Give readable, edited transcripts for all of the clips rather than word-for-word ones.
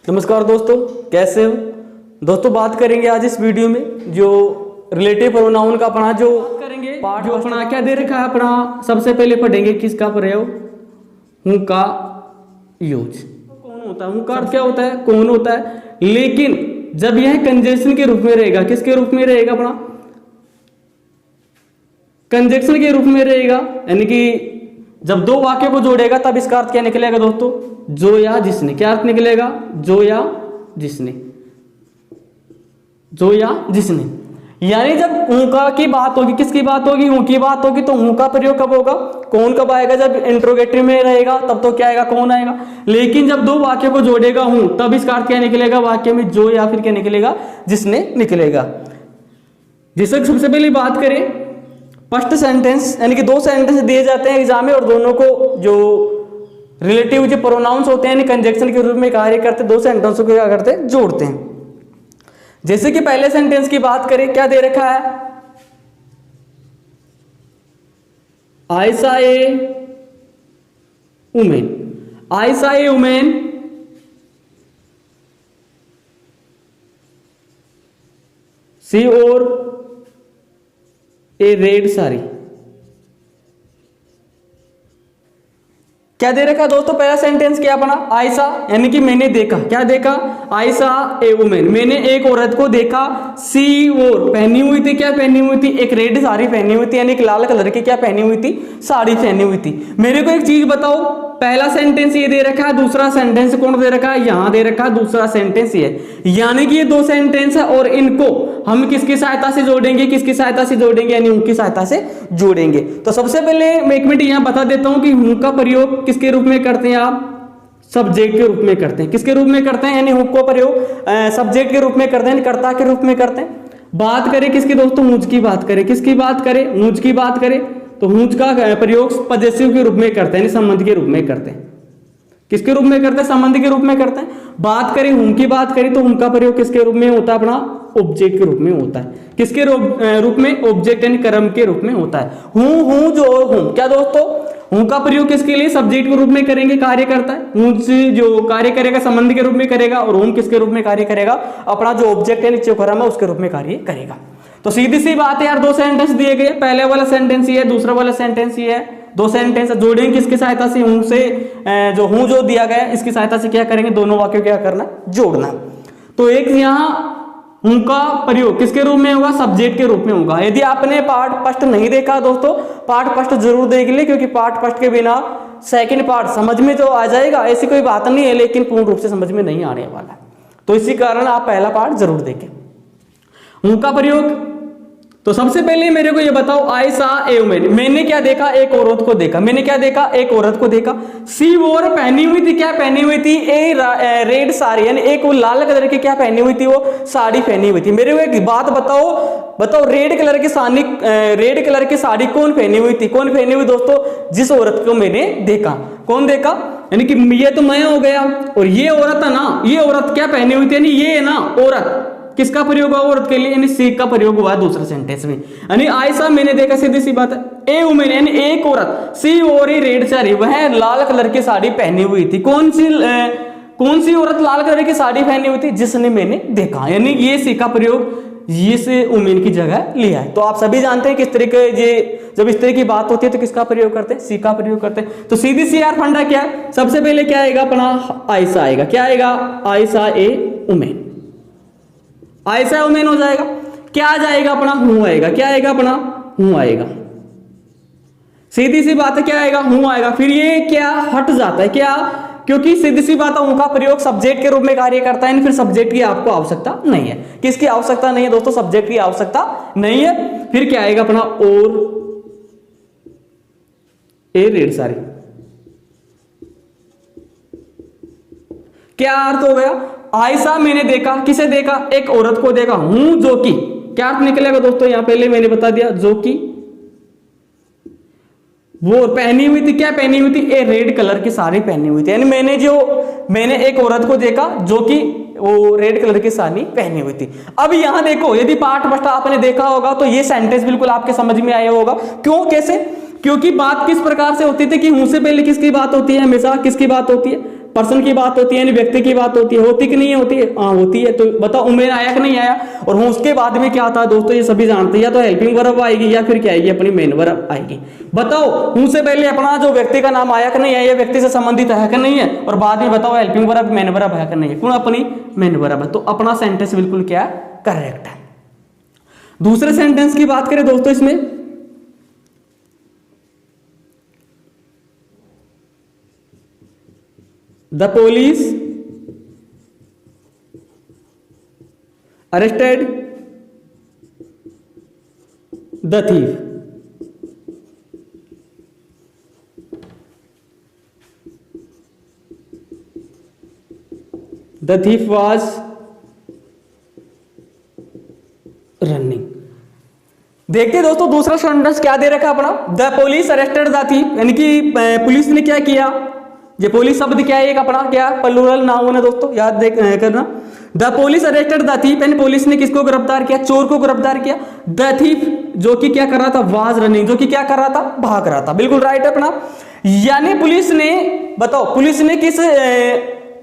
नमस्कार दोस्तों, कैसे हो दोस्तों। बात करेंगे आज इस वीडियो में जो रिलेटिव प्रोनाउन का अपना जो करेंगे पार्ट जो अपना क्या दे रखा है। अपना सबसे पहले पढ़ेंगे किसका प्रयोग, हूं का यूज। कौन होता है, हूं का अर्थ क्या होता है, कौन होता है। लेकिन जब यह कंजंक्शन के रूप में रहेगा, किसके रूप में रहेगा, अपना कंजंक्शन के रूप में रहेगा, यानी कि जब दो वाक्य को जोड़ेगा तब इसका अर्थ क्या निकलेगा दोस्तों, जो या जिसने। क्या अर्थ निकलेगा, जो या जिसने, जो या जिसने। यानी जब हूं का की बात होगी, किसकी बात होगी, हूं की बात होगी, तो हूं का प्रयोग कब होगा, कौन कब आएगा। जब इंट्रोगेटिव में रहेगा तब तो क्या आएगा, कौन आएगा। लेकिन जब दो वाक्य को जोड़ेगा हूं, तब इसका अर्थ क्या निकलेगा, वाक्य में जो या फिर क्या निकलेगा, जिसने निकलेगा। जिससे सबसे पहले बात करें फर्स्ट सेंटेंस, यानी कि दो सेंटेंस दिए जाते हैं एग्जाम में और दोनों को जो रिलेटिव जो प्रोनाउंस होते हैं कंजंक्शन के रूप में कार्य करते, दो सेंटेंसों को क्या करते हैं, जोड़ते हैं। जैसे कि पहले सेंटेंस की बात करें, क्या दे रखा है, आई सा ए वुमेन। आई सा ए वुमेन सी और ए रेड साड़ी। क्या दे रखा दोस्तों, पहला सेंटेंस क्या अपना, आयसा, यानी कि मैंने देखा। क्या देखा, आयसा ए वुमेन, मैंने एक औरत को देखा। सी और पहनी हुई थी, क्या पहनी हुई थी, एक रेड साड़ी पहनी हुई थी, यानी कि लाल कलर की क्या पहनी हुई थी, साड़ी पहनी हुई थी। मेरे को एक चीज बताओ, पहला सेंटेंस ये दे रखा है, दूसरा सेंटेंस कौन दे रखा है, यहां दे रखा है दूसरा सेंटेंस ये, यानी कि ये दो सेंटेंस है और इनको हम किसकी सहायता से जोड़ेंगे, किसकी सहायता से जोड़ेंगे, यानी उनकी सहायता से जोड़ेंगे। तो सबसे पहले मैं एक मिनट यहां बता देता हूं कि हूं का प्रयोग किसके रूप में करते हैं आप, सब्जेक्ट के रूप में करते हैं। किसके रूप में करते हैं, यानी हूं को प्रयोग सब्जेक्ट के रूप में करते हैं, कर्ता के रूप में करते हैं। बात करें किसकी दोस्तों, हूंज की बात करें, किसकी बात करें, हूंज की बात करें, तो हूंज का प्रयोग पजेसिव के रूप में करते हैं, संबंध के रूप में करते हैं। किसके रूप में करते हैं, संबंध के रूप में करते हैं। बात करें हूं की बात करें तो हूं का प्रयोग किसके रूप में होता है, अपना ऑब्जेक्ट के रूप में होता है। किसके रूप में, ऑब्जेक्ट यानी कर्म के रूप में होता है। हूं जो हूं, क्या दोस्तों, हूं का प्रयोग किसके लिए, सब्जेक्ट के रूप में करेंगे, कार्य करता है। हूं जो कार्य करेगा संबंध के रूप में करेगा और हूं किसके रूप में कार्य करेगा, अपना जो ऑब्जेक्ट है जो कर्म है उसके रूप में कार्य करेगा। तो सीधी सी बात है यार, दो सेंटेंस दिए गए, पहले वाला सेंटेंस ये है, दूसरा वाला सेंटेंस ये है, दो सेंटेंस जोड़ेंगे किसकी सहायता से, हूं से, जो हूं जो दिया गया इसकी सहायता से क्या करेंगे, दोनों वाक्यों क्या करना, जोड़ना। तो एक यहां हूं का प्रयोग किसके रूप में होगा, सब्जेक्ट के रूप में होगा। यदि आपने पार्ट फर्स्ट नहीं देखा दोस्तों, पार्ट फर्स्ट जरूर देख ले, क्योंकि पार्ट फर्स्ट के बिना सेकंड पार्ट समझ में तो आ जाएगा, ऐसी कोई बात नहीं है, लेकिन पूर्ण रूप से समझ में नहीं आने वाला। तो इसी कारण आप पहला पार्ट जरूर देखें। हूं का प्रयोग, तो सबसे पहले मेरे को ये बताओ, आई सा ए वुमेन, मैंने क्या देखा, एक औरत को देखा। मैंने क्या देखा, एक औरत को देखा। सी वोर पहनी हुई थी, क्या पहनी हुई थी, ए रेड साड़ी, यानी एक वो लाल कलर की क्या पहनी हुई थी, वो साड़ी पहनी हुई थी। मेरे को एक बात बताओ रेड कलर की साड़ी, रेड कलर की साड़ी कौन पहनी हुई थी, कौन पहनी हुई दोस्तों, जिस औरत को मैंने देखा। कौन देखा, यानी कि ये तो मैं हो गया, और ये औरत है ना, ये औरत क्या पहनी हुई थी, यानी ये है ना औरत, किसका प्रयोग हुआ, औरत के लिए, यानी सी का प्रयोग हुआ दूसरे सेंटेंस में। यानी आयसा मैंने देखा, सीधी सी बात है। ए वुमेन यानी एक औरत, सी और ए रेड साड़ी, वह लाल कलर की साड़ी पहनी हुई थी। कौन सी औरत लाल कलर की साड़ी पहनी हुई थी, जिसने मैंने देखा, यानी ये सी का प्रयोग ये से वुमेन की जगह लिया है। तो आप सभी जानते हैं किस तरीके ये जब इस तरह की बात होती है तो किसका प्रयोग करते हैं, सी का प्रयोग करते हैं। तो सीधी सी यार फंडा क्या है, सबसे पहले क्या आएगा, अपना आयसा आएगा। क्या आएगा, आयसा ए वुमेन, आयसा वुमेन हो जाएगा। क्या आ जाएगा, अपना हूं आएगा। क्या आएगा, अपना हूं आएगा। सीधी सी बात है, क्या आएगा, हूं आएगा। फिर ये क्या हट जाता है, क्या, क्योंकि सीधी सी बात है, हूं का प्रयोग सब्जेक्ट के रूप में कार्य करता है, फिर सब्जेक्ट की आपको आवश्यकता नहीं है। किसकी आवश्यकता नहीं है दोस्तों, सब्जेक्ट की आवश्यकता नहीं है। फिर क्या आएगा, अपना और ए रेड साड़ी। क्या अर्थ हो गया, आयसा मैंने देखा, किसे देखा, एक औरत को देखा। हूं जो कि, क्या अर्थ निकलेगा दोस्तों, यहां पहले मैंने बता दिया, जो कि वो पहनी हुई थी, क्या पहनी हुई थी, ए रेड कलर की साड़ी पहनी हुई थी। यानी मैंने एक औरत को देखा जो कि वो रेड कलर की साड़ी पहनी हुई थी। अब यहां देखो, यदि पार्ट फर्स्ट आपने देखा होगा तो ये सेंटेंस बिल्कुल आपके समझ में आया होगा। क्यों, कैसे, क्योंकि बात किस प्रकार से होती थी कि हूं से पहले किसकी बात होती है, हमेशा किसकी बात होती है, पर्सन की बात होती है, यानी व्यक्ति की बात होती है, होती कि नहीं होती है? हाँ होती है। तो बताओ उमेन आया कि नहीं आया? और हूं उसके बाद में क्या आता है दोस्तों, ये सभी जानते हैं, या तो हेल्पिंग वर्ब आएगी या फिर क्या आएगी, अपनी मेन वर्ब आएगी। बताओ हूं से पहले अपना जो व्यक्ति का नाम आया कि नहीं आया, व्यक्ति से संबंधित है कि नहीं है, और बाद में बताओ हेल्पिंग वर्ब मेन वर्ब है कि नहीं है, कौन अपनी मेन वर्ब है। तो अपना सेंटेंस बिल्कुल क्या करेक्ट है। दूसरे सेंटेंस की बात करें दोस्तों, इसमें the police arrested the thief. The thief was running. देखते दोस्तों दूसरा सेंटेंस क्या दे रखा अपना, the police arrested the thief, यानी कि पुलिस ने क्या किया, ये पुलिस शब्द क्या है, एक अपना क्या प्लूरल नाउन है दोस्तों, याद देख करना। The police arrested the thief, यानी पुलिस ने किसको गिरफ्तार किया, चोर को गिरफ्तार किया। द थीफ जो कि क्या कर रहा था, वाज रनिंग, जो कि क्या कर रहा था, भाग रहा था। बिल्कुल राइट है अपना। यानी पुलिस ने, बताओ पुलिस ने किस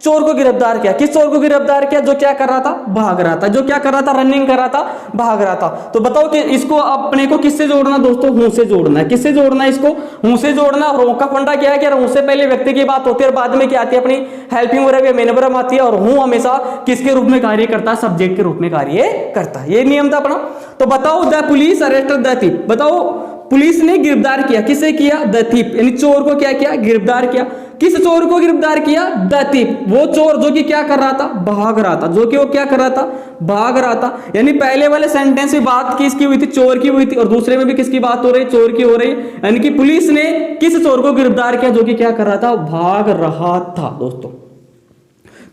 चोर को गिरफ्तार किया, किस चोर को गिरफ्तार किया, जो क्या कर रहा था, भाग रहा था, जो क्या कर रहा था, रनिंग कर रहा था, भाग रहा था। तो बताओ कि इसको अपने को किससे जोड़ना दोस्तों, हूं से जोड़ना है। किससे जोड़ना है इसको, हूं से जोड़ना। और हूं का फंडा क्या है कि हूं से पहले व्यक्ति की बात होती है और बाद में क्या आती है, अपनी हेल्पिंग वर्ब या मेन वर्ब आती है। और हूं हमेशा किसके रूप में कार्य करता है, सब्जेक्ट के रूप में कार्य करता है। ये नियम था अपना। तो बताओ the police arrested the thief, बताओ पुलिस ने गिरफ्तार किया, किसे किया, द थीफ, यानी चोर को क्या किया, गिरफ्तार किया। किस चोर को गिरफ्तार किया, द थीफ, वो चोर जो कि क्या कर रहा था, भाग रहा था, जो कि वो क्या कर रहा था, भाग रहा था। यानी पहले वाले सेंटेंस में बात किसकी हुई थी, चोर की हुई थी, और दूसरे में भी किसकी बात हो रही, चोर की हो रही। यानी कि पुलिस ने किस चोर को गिरफ्तार किया, जो कि क्या कर रहा था, भाग रहा था दोस्तों।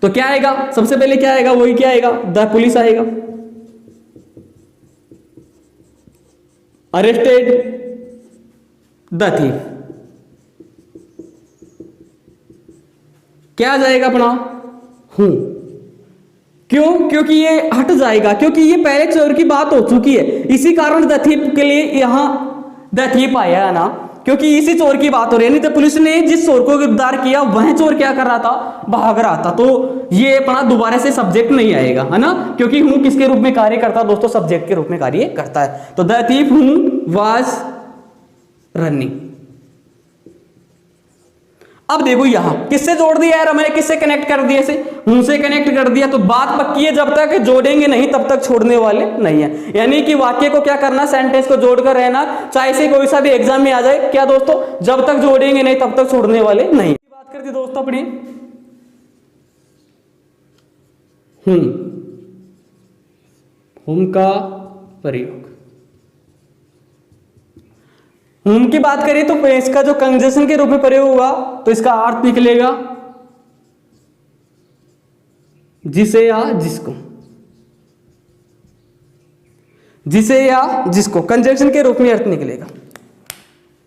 तो क्या आएगा, सबसे पहले क्या आएगा, वही क्या आएगा, द पुलिस आएगा। अरेस्टेड द थीफ, क्या आ जाएगा अपना, हूं। क्यों, क्योंकि ये हट जाएगा, क्योंकि ये पहले चोर की बात हो चुकी है। इसी कारण द थीफ के लिए यहां द थीफ आया है ना, क्योंकि इसी चोर की बात हो रही है। नहीं तो पुलिस ने जिस चोर को गिरफ्तार किया वह चोर क्या कर रहा था, भाग रहा था। तो ये अपना दोबारा से सब्जेक्ट नहीं आएगा, है ना, क्योंकि हूं किसके रूप में कार्य करता है दोस्तों, सब्जेक्ट के रूप में कार्य करता है। तो द थीफ हूं वाज रनिंग। अब देखो यहां किससे जोड़ दिया यार हमने, किससे कनेक्ट कर दिया, से हूं से कनेक्ट कर दिया। तो बात पक्की है, जब तक जोड़ेंगे नहीं तब तक छोड़ने वाले नहीं है। यानी कि वाक्य को क्या करना, सेंटेंस को जोड़कर रहना, चाहे से कोई सा भी एग्जाम में आ जाए, क्या दोस्तों, जब तक जोड़ेंगे नहीं तब तक छोड़ने वाले नहीं। बात करते दोस्तों अपनी हुम का प्रयोग। हुम की बात करें तो इसका जो कंजक्शन के रूप में प्रयोग हुआ तो इसका अर्थ निकलेगा जिसे या जिसको, जिसे या जिसको, कंजक्शन के रूप में अर्थ निकलेगा।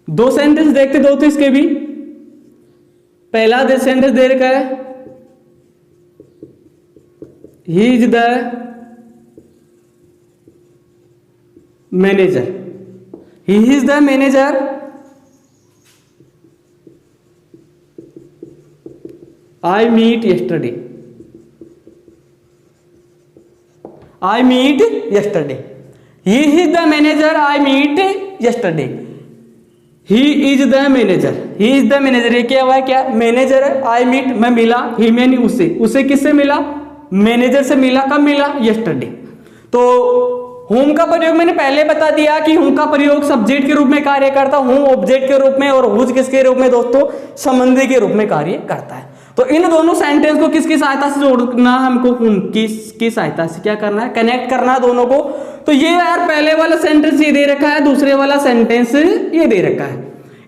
दो सेंटेंस देखते दो तो इसके भी। पहला सेंटेंस दे रखा है he is the manager, he is the manager, I meet yesterday, I meet yesterday, he is the manager, I meet yesterday, he is the manager, he is the manager, ये क्या हुआ है, क्या मैनेजर है, I meet मैं मिला, he मैंने उससे, उससे किससे मिला, मैनेजर से मिला, कब मिला, yesterday। तो हूम का प्रयोग मैंने पहले बता दिया कि हूम का प्रयोग सब्जेक्ट के रूप में कार्य करता, हूं ऑब्जेक्ट के रूप में, और हुज किसके रूप में दोस्तों, संबंधी के रूप में कार्य करता है। तो इन दोनों सेंटेंस को किसकी सहायता से जोड़ना है हमको, हूम की सहायता से क्या करना है, कनेक्ट करना है दोनों को। तो ये यार पहले वाला सेंटेंस ये दे रखा है, दूसरे वाला सेंटेंस ये दे रखा है।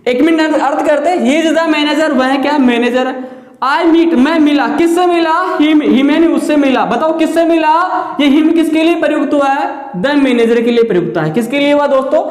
एक मिनट अर्थ करते हैं। ही इज द मैनेजर, वह क्या मैनेजर है। आई मीट मैं मिला, किससे मिला, ही मैंने उससे मिला। बताओ किससे मिला, ये हिम किसके लिए प्रयुक्त हुआ है, द मैनेजर के लिए प्रयुक्त है। किसके लिए हुआ दोस्तों,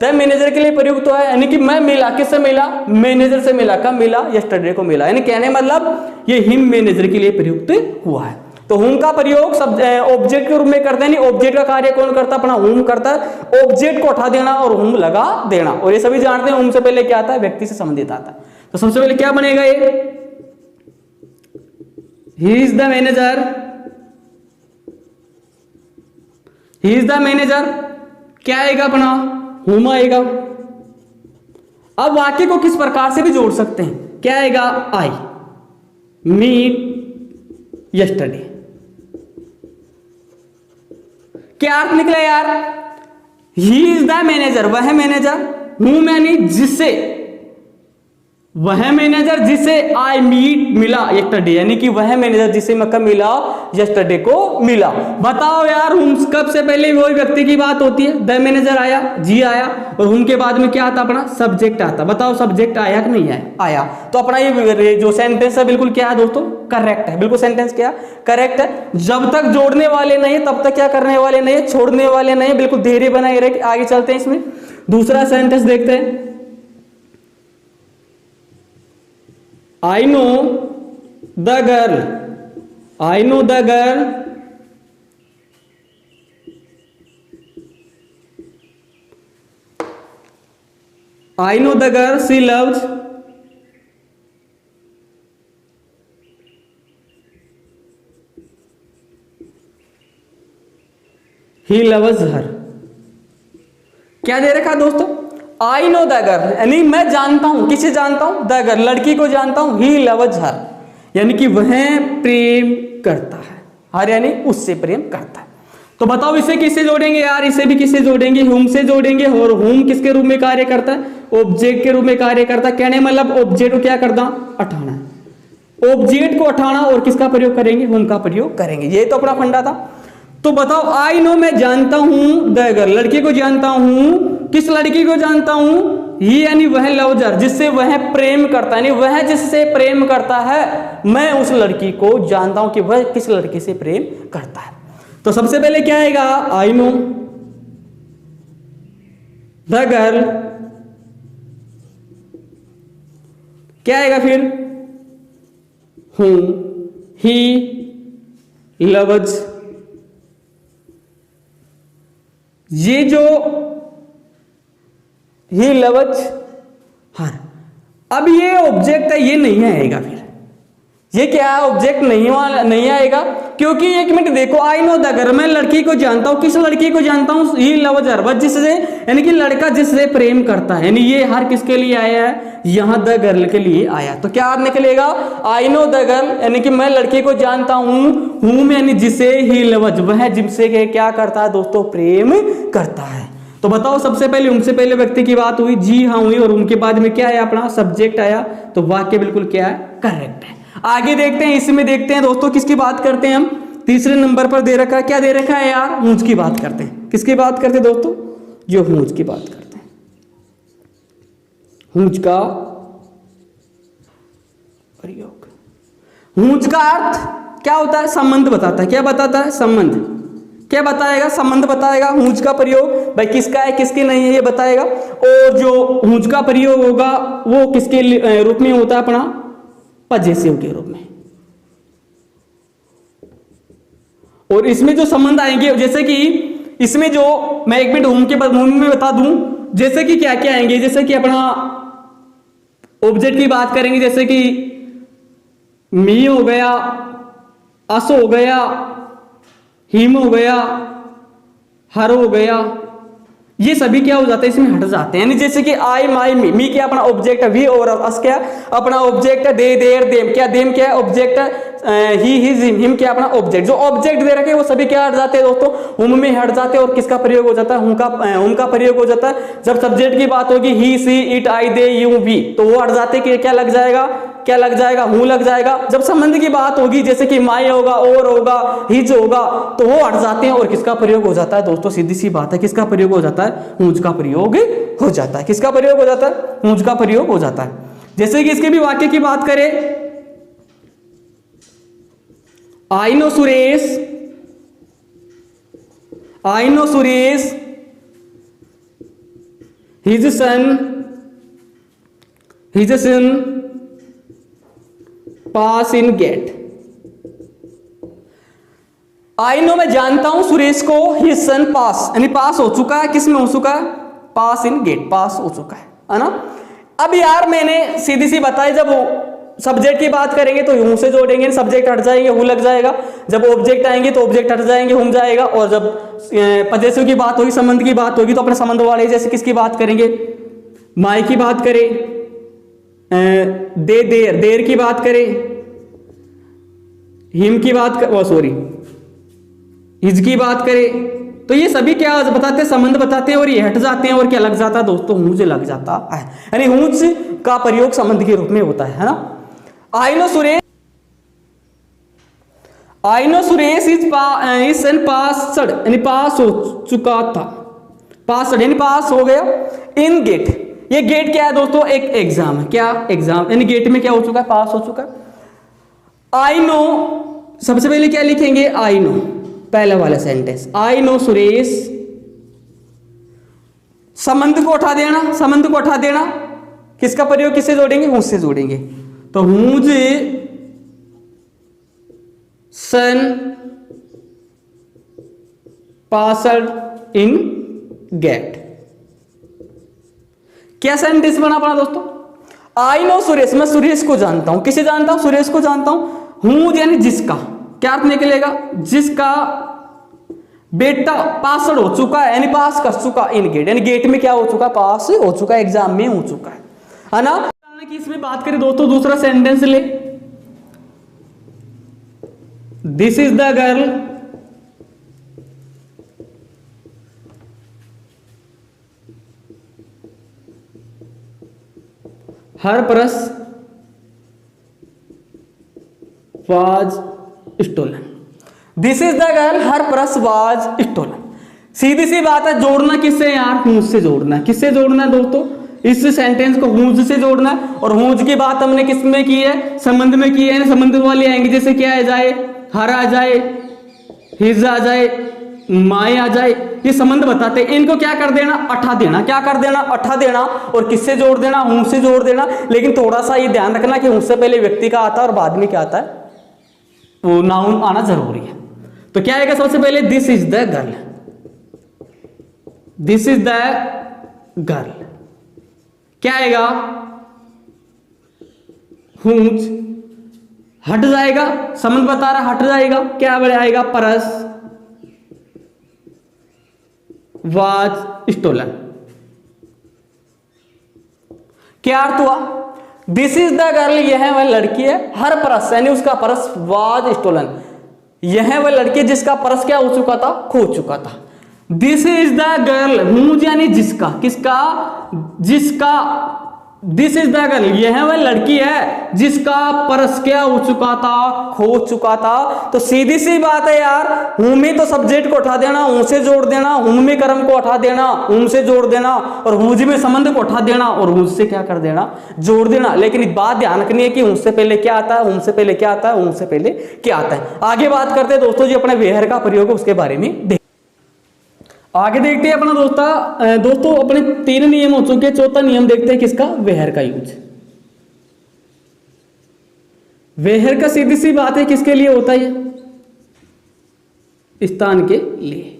द मैनेजर के लिए प्रयुक्त हुआ है। यानी कि मैं मिला, किससे मिला, मैनेजर से मिला, कब मिला, यस्टरडे को मिला। यानी कहने मतलब ये हिम मैनेजर के लिए प्रयुक्त हुआ है। तो हुम का प्रयोग सब ऑब्जेक्ट के रूप में करते हैं। नहीं, ऑब्जेक्ट का कार्य कौन करता है, अपना हुम करता है। ऑब्जेक्ट को हटा देना और हुम लगा देना, और ये सभी जानते हैं हुम से पहले क्या आता है, व्यक्ति से संबंधित आता है। तो सबसे पहले क्या बनेगा, ये he is the manager, he is the manager, क्या आएगा अपना, हुम आएगा। अब वाक्य को किस प्रकार से भी जोड़ सकते हैं, क्या आएगा, आई मीट यस्टरडे। क्या अर्थ निकला यार, ही इज द मैनेजर, वह मैनेजर, हुम यानी जिससे, वह मैनेजर जिसे आई मीट मिला यस्टरडे, यानी कि वह मैनेजर जिसे मैं कब मिला, यस्टरडे को मिला। बताओ यार, हुम कब से पहले वही व्यक्ति की बात होती है, द मैनेजर आया, जी आया, और हुम के बाद में क्या आता, अपना सब्जेक्ट आता। बताओ सब्जेक्ट आया कि नहीं आया, आया। तो अपना ये जो सेंटेंस है बिल्कुल क्या है दोस्तों, करेक्ट है, बिल्कुल सेंटेंस क्या करेक्ट है। जब तक जोड़ने वाले नहीं तब तक क्या करने वाले नहीं, छोड़ने वाले नहीं, बिल्कुल धैर्य बनाए रहे। आगे चलते हैं, इसमें दूसरा सेंटेंस देखते हैं। I know the girl, I know the girl, I know the girl, she loves, he loves her। क्या दे रखा दोस्तों, आई नो द गर्ल, यानी मैं जानता हूं, किसे जानता हूं, द गर्ल, लड़की को जानता हूं, ही लव्स हर, यानी कि वह प्रेम करता है, हर यानी उससे प्रेम करता है। तो बताओ इसे किससे जोड़ेंगे यार, इसे भी किससे जोड़ेंगे, हुम से जोड़ेंगे। और हुम किसके रूप में कार्य करता है, ऑब्जेक्ट के रूप में कार्य करता है। कहने मतलब ऑब्जेक्ट को क्या करना, हटाना, ऑब्जेक्ट को हटाना, और किसका प्रयोग करेंगे, हुम का प्रयोग करेंगे। ये तो अपना फंडा था। तो बताओ, आई नो मैं जानता हूं द गर्ल, लड़की को जानता हूं, किस लड़की को जानता हूं, ही यानी वह लव्जर, जिससे वह प्रेम करता है, यानी वह जिससे प्रेम करता है, मैं उस लड़की को जानता हूं कि वह किस लड़की से प्रेम करता है। तो सबसे पहले क्या आएगा, आई नो द गर्ल, क्या आएगा फिर, हूं, ही लव्स, ये जो ही लव्स हर, अब ये ऑब्जेक्ट है, ये नहीं आएगा फिर, ये क्या है, ऑब्जेक्ट नहीं आएगा, क्योंकि एक मिनट देखो, आई नो द गर्ल, मैं लड़की को जानता हूं, किस लड़की को जानता हूं, ही लव्स हर, बस जिससे, यानी कि लड़का जिससे प्रेम करता है, यानी ये हर किसके लिए आया है, यहां द गर्ल के लिए आया। तो क्या निकलेगा, आई नो द गर्ल, यानी कि मैं लड़की को जानता हूं, हूं यानी जिसे, ही लव्स वह जिससे क्या करता है दोस्तों, प्रेम करता है। तो बताओ सबसे पहले उनसे पहले व्यक्ति की बात हुई, जी हाँ हुई, और उनके बाद में क्या है, अपना सब्जेक्ट आया। तो वाक्य बिल्कुल क्या है, करेक्ट है। आगे देखते हैं, इसमें देखते हैं दोस्तों किसकी बात करते हैं हम, तीसरे नंबर पर दे रखा है, क्या दे रखा है यार, हूंज की बात करते हैं। किसकी बात करते हैं दोस्तों, जो हूंज की बात करते हैं। हूंज का प्रयोग, हूंज का अर्थ क्या होता है, संबंध बताता है। क्या बताता है, संबंध। क्या बताएगा, संबंध बताएगा। हूंज का प्रयोग भाई किसका है किसके नहीं है ये बताएगा। और जो हूंज का प्रयोग होगा वो किसके रूप में होता है, अपना पजेसिव के रूप में। और इसमें जो संबंध आएंगे, जैसे कि इसमें जो मैं एक मिनट हूं के बाद में बता दूं, जैसे कि क्या क्या आएंगे, जैसे कि अपना ऑब्जेक्ट की बात करेंगे, जैसे कि मी हो गया, अस हो गया, हिम हो गया, हर हो गया, ये सभी क्या हो जाते हैं, इसमें हट जाते हैं। यानी जैसे कि आई माई मी क्या अपना ऑब्जेक्ट है, वी और अस क्या अपना ऑब्जेक्ट है, दे देर देम क्या देम क्या ऑब्जेक्ट है, ही हिज हिम क्या अपना ऑब्जेक्ट। जो ऑब्जेक्ट दे रखे वो सभी क्या हट जाते हैं दोस्तों, हुम में हट जाते हैं। और किसका प्रयोग हो जाता है, हुम का प्रयोग हो जाता है। जब सब्जेक्ट की बात होगी, he she it I they you we, तो वो हट जाते कि क्या लग जाएगा, क्या लग जाएगा, हूं लग जाएगा। जब संबंध की बात होगी, जैसे कि माई होगा, और होगा, हिज होगा, तो वो हट जाते हैं। और किसका प्रयोग हो जाता है दोस्तों, सीधी सी बात है, किसका प्रयोग हो जाता है, हूंज का प्रयोग हो जाता है। किसका प्रयोग हो जाता है, हूंज का प्रयोग हो जाता है। जैसे कि इसके भी वाक्य की बात करें, I know Suresh, I know Suresh his son pass in gate. I know मैं जानता हूं सुरेश को, हिज सन पास यानी पास हो चुका है, किस में हो चुका है, पास इन गेट, पास हो चुका है ना। अब यार मैंने सीधी सी बताई, जब सब्जेक्ट की बात करेंगे तो हूं से जोड़ेंगे, सब्जेक्ट हट जाएंगे हूं लग जाएगा। जब ऑब्जेक्ट आएंगे तो ऑब्जेक्ट हट जाएंगे हूं जाएगा। और जब पजेसिव की बात होगी, संबंध की बात होगी, तो अपने संबंध वाले जैसे किसकी बात करेंगे, माई की बात करें, देर की बात करें, हिम की बात सॉरी हिज की बात करें, तो ये सभी क्या बताते हैं, संबंध बताते हैं। और ये हट जाते हैं और क्या लग जाता है दोस्तों, हूंज लग जाता है। यानी हूंज का प्रयोग संबंध के रूप में होता है ना। आइनो सुरेश इज पासड यानी पास हो चुका था, पासड यानी पास हो गया। इन गेट, ये गेट क्या है दोस्तों, एक एग्जाम है। क्या एग्जाम, यानी गेट में क्या हो चुका है, पास हो चुका है। आई नो, सबसे पहले क्या लिखेंगे, आई नो, पहला वाला सेंटेंस, आई नो सुरेश, संबंध को उठा देना, संबंध को उठा देना, किसका प्रयोग किससे जोड़ेंगे, हूं से जोड़ेंगे। तो हूंज सन पासड इन गेट, क्या सेंटेंस बना अपना दोस्तों, आई नो सुरेश, मैं सुरेश को जानता हूं, किसे जानता हूं, सुरेश को जानता हूं। हूं यानी जिसका, क्या अर्थ निकलेगा, जिसका बेटा पासड हो चुका है, यानी पास कर चुका इन गेट, यानी गेट में क्या हो चुका, पास हो चुका, एग्जाम में हो चुका है ना। कि इसमें बात करें दोस्तों, दूसरा सेंटेंस ले, this is the girl her purse was stolen, this is the girl her purse was stolen. सीधी सी बात है, जोड़ना किससे यार, हूंज से जोड़ना है। किससे जोड़ना है दोस्तों, इस सेंटेंस को हूंज से जोड़ना है। और हूंज की बात हमने किस में की है, संबंध में की है। संबंध वाले आएंगे, जैसे क्या आ जाए, हर आ जाए, हिज आ जाए, माए आ जाए, ये संबंध बताते हैं। इनको क्या कर देना, अठा देना, क्या कर देना, अठा देना। और किससे जोड़ देना, हूं से जोड़ देना। लेकिन थोड़ा सा ये ध्यान रखना कि उससे पहले व्यक्ति का आता है और बाद में क्या आता है, वो नाउन आना जरूरी है। तो क्या आएगा सबसे पहले, this is the girl, this is the girl, क्या आएगा, हूंज, हट जाएगा, संबंध बता रहा हट जाएगा, क्या आएगा, परस वाज स्टोलन। क्या अर्थ हुआ, दिस इज द गर्ल, यह वह लड़की है, हर परस यानी उसका परस, वाज स्टोलन, यह वह लड़की जिसका परस क्या हो चुका था, खो चुका था। दिस इज द गर्ल, हूंज यानी जिसका, किसका, जिसका, दिस इज द गर्ल, यह वह लड़की है जिसका पर्स क्या हो चुका था, खो चुका था। तो सीधी सी बात है यार, हूं में तो सब्जेक्ट को उठा देना, हूं से जोड़ देना, हूं में कर्म को उठा देना, हूं से जोड़ देना, और हूंज में संबंध को उठा देना और हूंज से क्या कर देना, जोड़ देना। लेकिन बात ध्यान रखनी है कि हूं से पहले क्या आता है, हूं से पहले क्या आता है, हूं से पहले क्या आता है। आगे बात करते हैं दोस्तों जी अपने वेहर का प्रयोग, उसके बारे में आगे देखते हैं अपना दोस्तों अपने 3 नियम हो चुके, चौथा नियम देखते हैं किसका, वेहर का यूज। वेहर का सीधी सी बात है किसके लिए होता है, स्थान के लिए।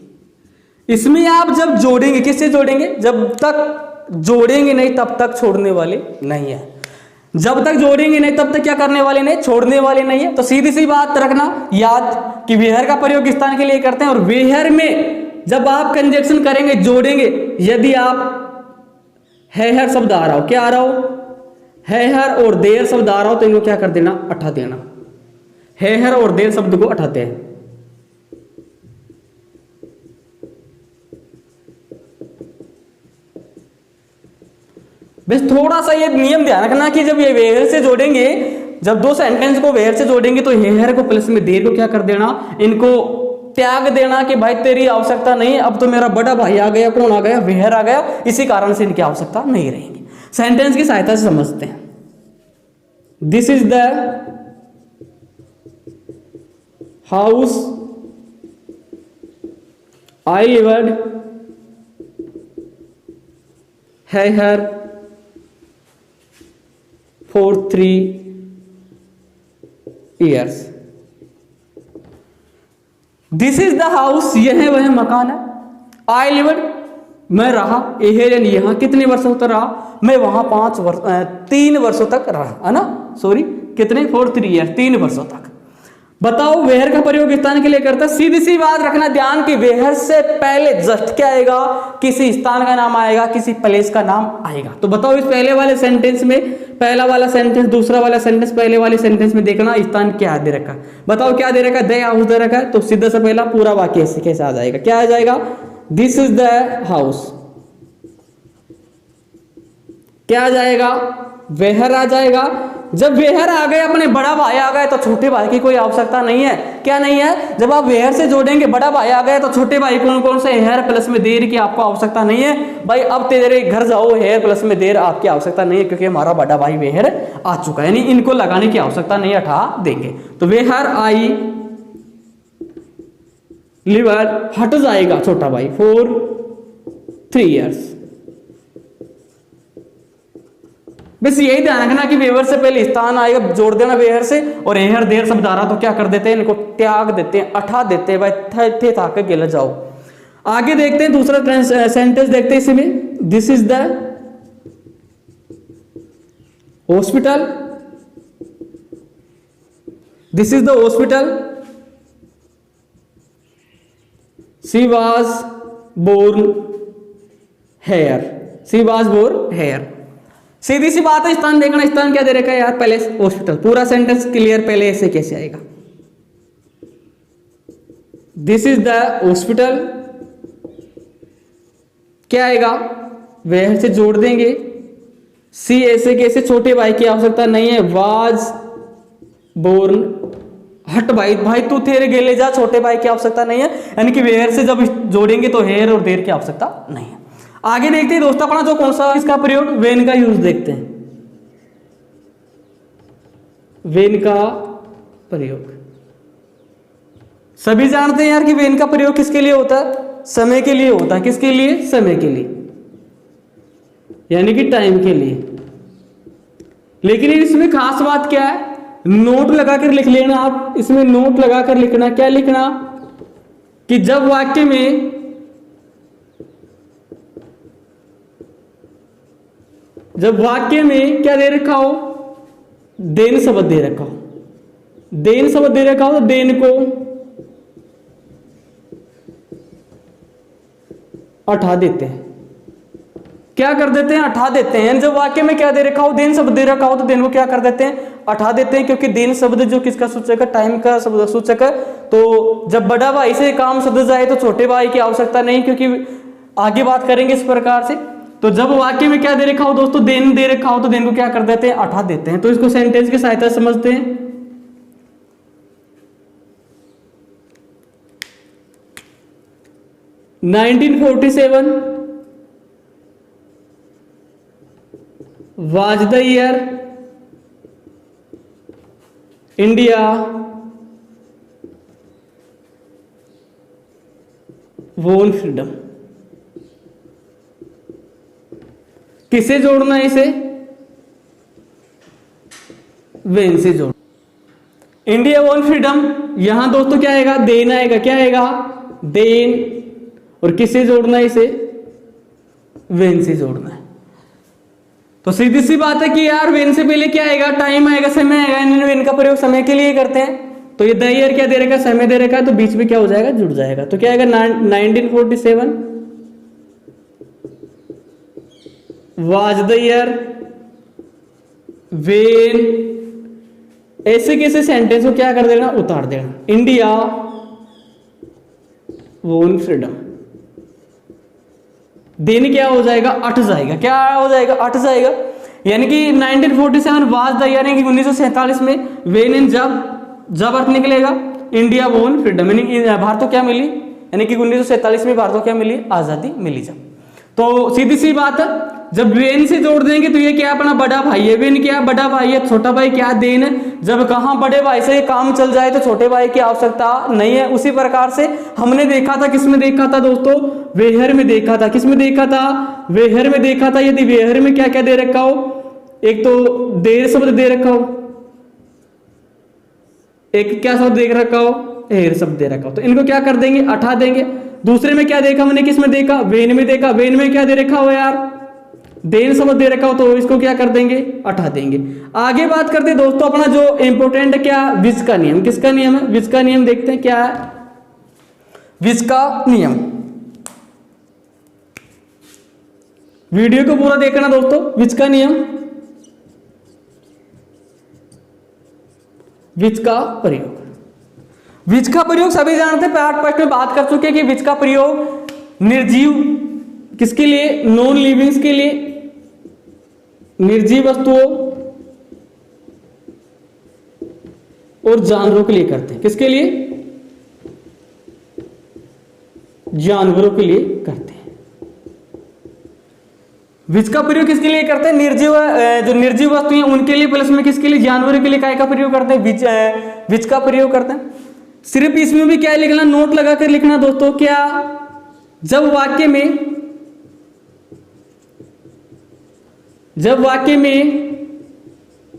इसमें आप जब जोड़ेंगे, किससे जोड़ेंगे, जब तक जोड़ेंगे नहीं तब तक छोड़ने वाले नहीं है, जब तक जोड़ेंगे नहीं तब तक क्या करने वाले नहीं, छोड़ने वाले नहीं है। तो सीधी सी बात रखना याद कि वेहर का प्रयोग स्थान के लिए करते हैं। और वेहर में जब आप कंजक्शन करेंगे, जोड़ेंगे, यदि आप है हर शब्द आ रहा हो, क्या आ रहा हो, है हर और देर शब्द आ रहा हो, तो इनको क्या कर देना, अठा देना। है हर और देर शब्द को अठाते हैं। बस थोड़ा सा ये नियम ध्यान रखना कि जब ये वेहर से जोड़ेंगे, जब 2 सेंटेंस को वेहर से जोड़ेंगे तो हेहर को प्लस में देर को क्या कर देना, इनको त्याग देना कि भाई तेरी आवश्यकता नहीं, अब तो मेरा बड़ा भाई आ गया, कौन आ गया, वेहर आ गया, इसी कारण से इनकी आवश्यकता नहीं रहेगी। सेंटेंस की सहायता से समझते हैं। This is the house I lived hair for 3 years. This is the house, यह वह मकान है। आई लिव्ड, मैं रहा, यानी यहां कितने वर्षों तक रहा, मैं वहां 3 वर्षों तक रहा, है ना, सॉरी कितने फॉर 3 ईयर, 3 वर्षों तक। बताओ वेहर का प्रयोग स्थान के लिए करता है। सीधी सी बात रखना ध्यान कि वेहर से पहले जस्ट क्या आएगा, किसी स्थान का नाम आएगा, किसी प्लेस का नाम आएगा। तो बताओ इस पहले वाले सेंटेंस में, पहला वाला सेंटेंस, दूसरा वाला सेंटेंस, पहले वाले सेंटेंस में देखना स्थान क्या दे रखा है। बताओ क्या दे रखा है, द हाउस दे रखा है। तो सीधा से पहला पूरा वाक्य ऐसे कैसे आ जाएगा, क्या आ जाएगा, दिस इज द हाउस। क्या आ जाएगा, वेहर आ जाएगा। जब वेहर आ गए, अपने बड़ा भाई आ गए, तो छोटे भाई की कोई आवश्यकता नहीं है। क्या नहीं है, जब आप वेहर से जोड़ेंगे बड़ा भाई आ गए, तो छोटे भाई कौन कौन से, हेयर प्लस में देर की आपको आवश्यकता नहीं है। भाई अब तेरे घर जाओ, हेयर प्लस में देर आपकी आवश्यकता नहीं है, क्योंकि हमारा बड़ा भाई वेहर आ चुका है, यानी इनको लगाने की आवश्यकता नहीं, हटा देंगे। तो वेहर आई लिवर, हट जाएगा छोटा भाई फॉर 3 ईयर्स। बस यही ध्यान रखना कि वेहर से पहले स्थान आएगा, जोड़ देना वेहर से, और हेहर देर शब्द आ रहा तो क्या कर देते हैं, इनको त्याग देते हैं, हटा देते हैं। भाई थे था के गिल जाओ। आगे देखते हैं दूसरा सेंटेंस देखते हैं इसमें, this is the hospital, this is the hospital, she was born here, she was born here. सीधी सी बात है, स्थान देखना, स्थान क्या दे रखा है यार, पहले हॉस्पिटल। पूरा सेंटेंस क्लियर, पहले ऐसे कैसे आएगा, दिस इज द हॉस्पिटल, क्या आएगा, वेहर से जोड़ देंगे, सी ऐसे कैसे, छोटे भाई की आवश्यकता नहीं है, वाज बोर्न, हट भाई, भाई तू तेरे गेले जा, छोटे भाई की आवश्यकता नहीं है। यानी कि वेहर से जब जोड़ेंगे तो हेयर और देर की आवश्यकता नहीं है। आगे देखते हैं दोस्तों अपना जो कौन सा इसका प्रयोग, वेन का यूज देखते हैं। वेन का प्रयोग सभी जानते हैं यार कि वेन का प्रयोग किसके लिए होता है, समय के लिए होता है। किसके लिए, समय के लिए, यानी कि टाइम के लिए। लेकिन इसमें खास बात क्या है, नोट लगाकर लिख लेना आप। इसमें नोट लगाकर लिखना, क्या लिखना, कि जब वाक्य में क्या दे रखा हो, देन शब्द दे रखा हो, देन शब्द दे रखा हो, तो देन को हटा देते हैं। क्या कर देते हैं, हटा देते हैं। जब वाक्य में क्या दे रखा हो, देन शब्द दे रखा हो, तो देन को क्या कर देते हैं, हटा देते हैं। क्योंकि देन शब्द जो किसका सूचक है, टाइम का शब्द सूचक है। तो जब बड़ा भाई से काम शब्द जाए तो छोटे भाई की आवश्यकता नहीं, क्योंकि आगे बात करेंगे इस प्रकार से। तो जब वाक्य में क्या दे रखा हो दोस्तों, देन दे रखा हो, तो देन को क्या कर देते हैं, हटा देते हैं। तो इसको सेंटेंस की सहायता समझते हैं। (1947) was the year India won freedom। किसे जोड़ना है इसे, वेन से जोड़। इंडिया वॉन फ्रीडम, यहां दोस्तों क्या आएगा, देन आएगा। क्या आएगा, देन। और किसे जोड़ना है इसे, वेन से जोड़ना है। तो सीधी सी बात है कि यार वेन से पहले क्या आएगा, टाइम आएगा, समय आएगा। इन्होंने वेन का प्रयोग समय के लिए करते हैं। तो ये द ईयर क्या दे रखा, समय दे रखा है, तो बीच में क्या हो जाएगा, जुड़ जाएगा। तो क्या आएगा, 1947 was the year when, ऐसे कैसे सेंटेंस को क्या कर देना, उतार देना, इंडिया वोन फ्रीडम। देन क्या हो जाएगा, अट जाएगा। क्या हो जाएगा, अट जाएगा। यानी कि 1947 वाज द ईयर, यानी कि 1947 में, वेन इन जब अर्थ निकलेगा, इंडिया वोन फ्रीडम, यानी भारत को क्या मिली, यानी कि 1947 में भारत को क्या मिली, आजादी मिली। जब तो सीधी सी बात है, जब वेन से जोड़ देंगे तो ये क्या अपना बड़ा भाई है, वेन क्या बड़ा भाई है, छोटा भाई क्या देन है। जब कहां बड़े भाई से काम चल जाए तो छोटे भाई की आवश्यकता नहीं है। उसी प्रकार से हमने देखा था, किसमें देखा था दोस्तों, वेहर में देखा था। किसमें देखा था, वेहर में देखा था। यदि वेहर में क्या क्या दे रखा हो, एक तो देर शब्द दे रखा हो, एक क्या शब्द देख रखा हो, हेर शब्द दे रखा हो, तो इनको क्या कर देंगे, हटा देंगे। दूसरे में क्या देखा हमने, किसमें देखा, वेन में देखा। वेन में क्या दे रखा हो यार, देन शब्द दे रखा हो तो इसको क्या कर देंगे, हटा देंगे। आगे बात करते हैं दोस्तों अपना जो इंपॉर्टेंट क्या, विच का नियम। किसका नियम है, विच का नियम। देखते हैं क्या है विच का नियम। वीडियो को पूरा देखना दोस्तों। विच का नियम, विच का प्रयोग। विच का प्रयोग सभी जानते हैं, पार्ट फर्स्ट में बात कर चुके हैं कि विच का प्रयोग निर्जीव किसके लिए, नॉन लिविंग्स के लिए, निर्जीव वस्तुओं और जानवरों के लिए करते हैं। किसके लिए, जानवरों के लिए करते हैं। विच का प्रयोग किसके लिए करते हैं, निर्जीव, जो निर्जीव वस्तु हैं उनके लिए, प्लस में किसके लिए, जानवरों के लिए काय का प्रयोग करते हैं, विच का प्रयोग करते हैं। सिर्फ इसमें भी क्या लिखना, नोट लगा कर लिखना दोस्तों, क्या जब वाक्य में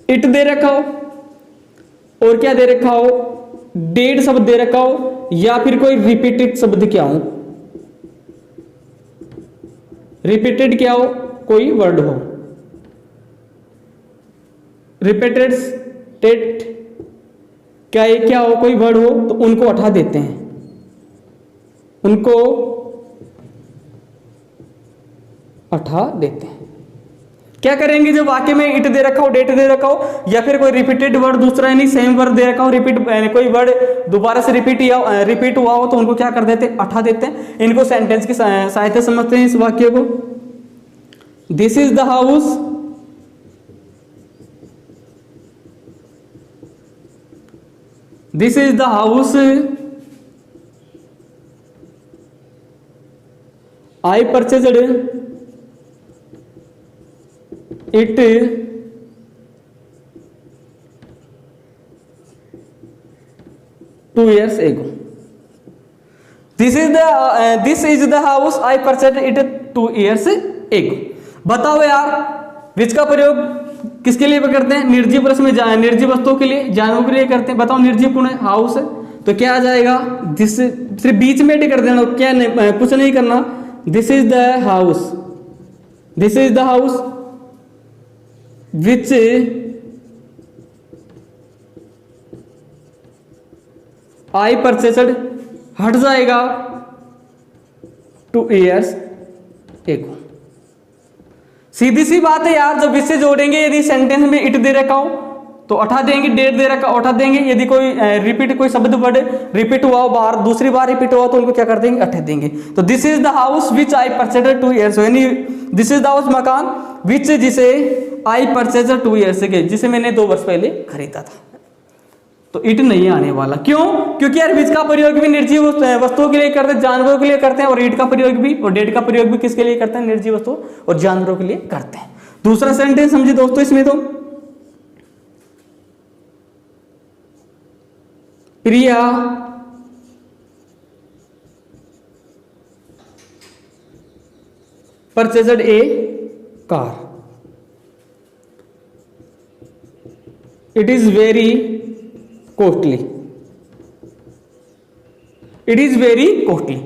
इट दे रखा हो और क्या दे रखा हो, डेड शब्द दे रखा हो, या फिर कोई रिपीटेड शब्द क्या हो, रिपीटेड क्या हो, कोई वर्ड हो, रिपीटेड स्टेट क्या हो, कोई वर्ड हो, तो उनको हटा देते हैं, उनको हटा देते हैं। क्या करेंगे, जो वाक्य में इट दे रखा हो, डेट दे रखा हो, या फिर कोई रिपीटेड वर्ड दूसरा यानी सेम वर्ड दे रखा हो, रिपीट कोई वर्ड दोबारा से रिपीट हुआ हो, तो उनको क्या कर देते हैं, हटा देते हैं। इनको सेंटेंस की सहायता समझते हैं इस वाक्य को। This is the house, this is the house I purchased it 2 years ago. This is the house I purchased it 2 years ago. बताओ यार, विच का प्रयोग किसके लिए करते हैं, निर्जीव प्लस में निर्जीव वस्तुओं के लिए, जानवरों के लिए करते हैं। बताओ, निर्जीव पूर्ण हाउस है तो क्या आ जाएगा, दिस, सिर्फ बीच में कर देना, क्या नहीं, कुछ नहीं करना। This is the house, this is the house which I purchased, हट जाएगा 2 years ago। सीधी सी बात है यार, जब इससे जोड़ेंगे, यदि सेंटेंस में इट दे रखा हो तो हटा देंगे, डेट दे रखा हटा देंगे। यदि कोई रिपीट, कोई शब्द वर्ड रिपीट हुआ हो, बार दूसरी बार रिपीट हुआ तो उनको क्या कर देंगे, हटा देंगे। तो this is the house which I purchased 2 years, यानी दिस इज द हाउस, मकान, विच, जिसे आई परचेस्ड 2 years के, जिसे मैंने 2 वर्ष पहले खरीदा था। तो इट नहीं आने वाला, क्यों, क्योंकि यार विच का प्रयोग भी निर्जीव वस्तुओं के लिए करते हैं, जानवरों के लिए करते हैं, और इट का प्रयोग भी और डेट का प्रयोग भी किसके लिए करते हैं, निर्जीव वस्तुओं और जानवरों के लिए करते हैं। दूसरा सेंटेंस समझिए दोस्तों इसमें, तो Priya purchased a car, it is very costly, it is very costly.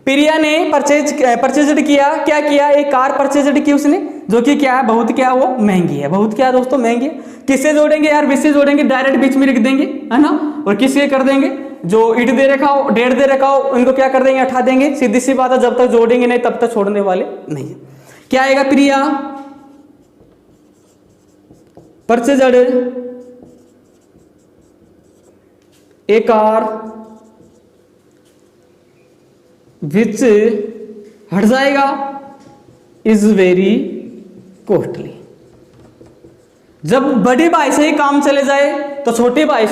Priya ने परचेज्ड किया, क्या किया, एक कार परचेज्ड की उसने, जो कि क्या है, बहुत क्या वो महंगी है, बहुत क्या दोस्तों महंगी है। किससे जोड़ेंगे यार, विच से जोड़ेंगे, डायरेक्ट बीच में लिख देंगे, है ना। और किससे कर देंगे, जो इट दे रखा हो, डेट दे रखा हो, उनको क्या कर देंगे, हटा देंगे। सीधी सी बात है, जब तक जोड़ेंगे नहीं तब तक छोड़ने वाले नहीं है। क्या आएगा, प्रिया परचेज्ड ए कार विच, हट जाएगा, इज वेरी कॉस्टली। जब बड़े भाई से ही काम चले जाए तो छोटे भाई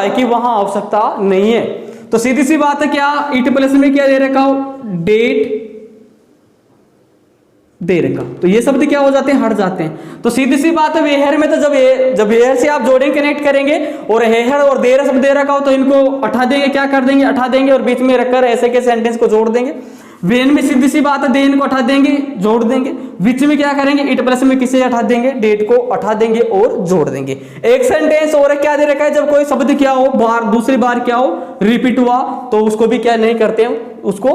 की वहां आवश्यकता नहीं है। तो सीधी सी बात है, क्या इट प्लस में क्या दे रखा हो, डेट दे रखा, तो ये शब्द क्या हो जाते हैं, हट जाते हैं। तो सीधी सी बात है, वेहर में तो जब हेयर से आप जोड़ेंगे, कनेक्ट करेंगे, और हेहर और देर शब्द दे रखा हो तो इनको हटा देंगे, क्या कर देंगे, हटा देंगे, और बीच में रखकर ऐसे के सेंटेंस को जोड़ देंगे। वेन में सीधी सी बात है, देन को हटा देंगे, जोड़ देंगे। विच में क्या करेंगे, इट प्लस में किसे हटा देंगे, डेट को हटा देंगे और जोड़ देंगे। एक सेंटेंस और क्या दे रखा है, जब कोई शब्द क्या हो, दूसरी बार क्या हो, रिपीट हुआ, तो उसको भी क्या नहीं करते, उसको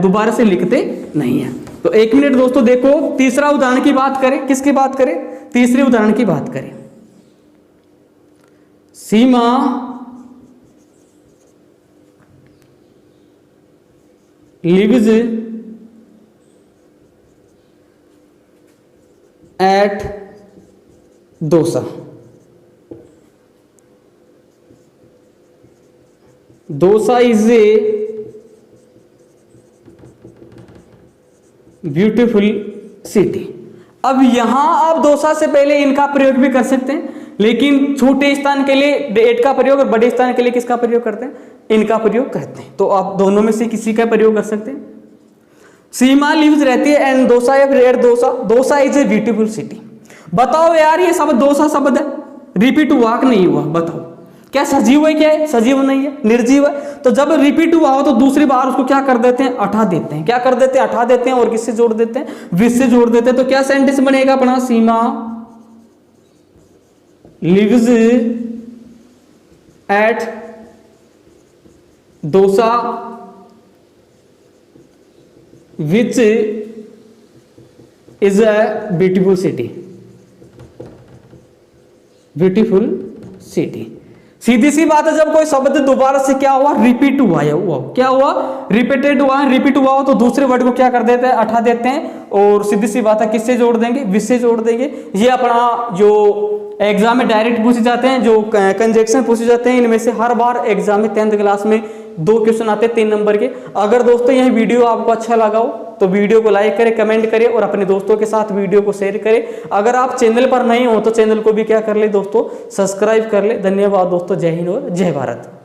दोबारा से लिखते नहीं है। तो 1 मिनट दोस्तों देखो, तीसरा उदाहरण की बात करें, किसकी बात करें, तीसरे उदाहरण की बात करें। Seema lives at dosa. Dosa is a beautiful city. अब यहां आप दोसा से पहले इनका प्रयोग भी कर सकते हैं, लेकिन छोटे स्थान के लिए एट का प्रयोग और बड़े स्थान के लिए किसका प्रयोग करते हैं, इनका प्रयोग करते हैं। तो आप दोनों में से किसी का प्रयोग कर सकते हैं। सीमा लिव्स रहती है and Dosa at dosa, dosa is a beautiful city. बताओ यार, ये शब्द दोसा शब्द है, रिपीट हुआ कि नहीं हुआ, बताओ। क्या सजीव है, क्या है, सजीव नहीं है, निर्जीव है। तो जब रिपीट हुआ हो तो दूसरी बार उसको क्या कर देते हैं, हटा देते हैं। क्या कर देते हैं, हटा देते हैं, और किससे जोड़ देते हैं, विच से जोड़ देते हैं। तो क्या सेंटेंस बनेगा अपना, Seema lives at Dausa which is a beautiful city, beautiful city. सीधी सी बात है, जब कोई शब्द दोबारा से क्या हुआ, रिपीट हुआ है, क्या हुआ, रिपीटेड हुआ है, रिपीट हुआ हो तो दूसरे वर्ड को क्या कर देते हैं, हटा देते हैं, और सीधी सी बात है किससे जोड़ देंगे, विच से जोड़ देंगे। ये अपना जो एग्जाम में डायरेक्ट पूछे जाते हैं, जो कंजक्शन पूछे जाते हैं, इनमें से हर बार एग्जाम में 10th क्लास में 2 क्वेश्चन आते हैं 3 नंबर के। अगर दोस्तों यह वीडियो आपको अच्छा लगा हो तो वीडियो को लाइक करें, कमेंट करें, और अपने दोस्तों के साथ वीडियो को शेयर करें। अगर आप चैनल पर नहीं हो तो चैनल को भी क्या कर ले दोस्तों, सब्सक्राइब कर ले। धन्यवाद दोस्तों, जय हिंद और जय भारत।